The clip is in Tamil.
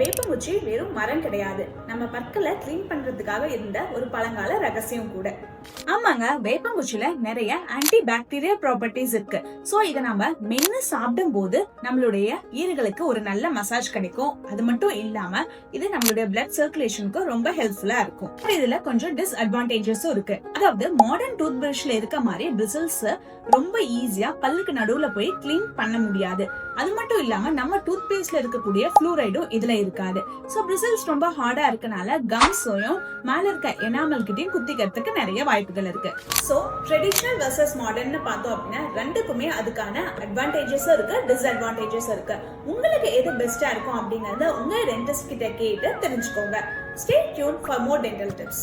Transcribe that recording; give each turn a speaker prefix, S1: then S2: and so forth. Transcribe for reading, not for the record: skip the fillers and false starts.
S1: வேப்பங்குச்சி வெறும் மரம் கிடையாது, நம்ம பற்களை கிளீன் பண்றதுக்காக இருந்த ஒரு பழங்கால ரகசியம் கூட. ஆமாங்க, வேப்பங்குச்சியில நிறைய ஆன்டி பாக்டீரியா ப்ராப்பர்ட்டிஸ் இருக்கு. சோ இத நம்ம மென்னு சாப்பிடும் போது நம்மளுடைய ஈறுகளுக்கு ஒரு நல்ல மசாஜ் கிடைக்கும். அது மட்டும் இல்லாம இது நம்மளுடைய பிளட் சர்க்குலேஷனுக்கு ரொம்ப ஹெல்ப்ஃபுல்லா இருக்கும். இதுல கொஞ்சம் டிஸ்அட்வான்டேஜஸும் இருக்கு. அதாவது மாடர்ன் டூத் பிரஷ்ல இருக்க மாதிரி பிரிசில்ஸ் ரொம்ப ஈஸியா பல்லுக்கு நடுவுல போய் கிளீன் பண்ண முடியாது. அது மட்டும் இல்லாம நம்ம டூத் பேஸ்ட்ல இருக்கக்கூடிய ஃப்ளூரைடும் இதுல இருக்காது. சோ பிரிசில்ஸ் ரொம்ப ஹார்டா இருக்கனால கம்ஸையும் மேல இருக்க எனாமல் கிட்டையும் குத்திக்கிறதுக்கு நிறைய வாய்ப்புகள் இருக்கு. சோ ட்ரெடிஷனல் வெர்சஸ் மாடர்ன் பார்த்தோம் அப்படின்னா ரெண்டுக்குமே அதுக்கான அட்வான்டேஜஸும் இருக்கு, டிஸ்அட்வான்டேஜஸும் இருக்கு. உங்களுக்கு எது பெஸ்டா இருக்கும் அப்படிங்கறத உங்க டென்டிஸ்ட் கிட்ட கேட்டு தெரிஞ்சுக்கோங்க. Stay tuned for more dental tips.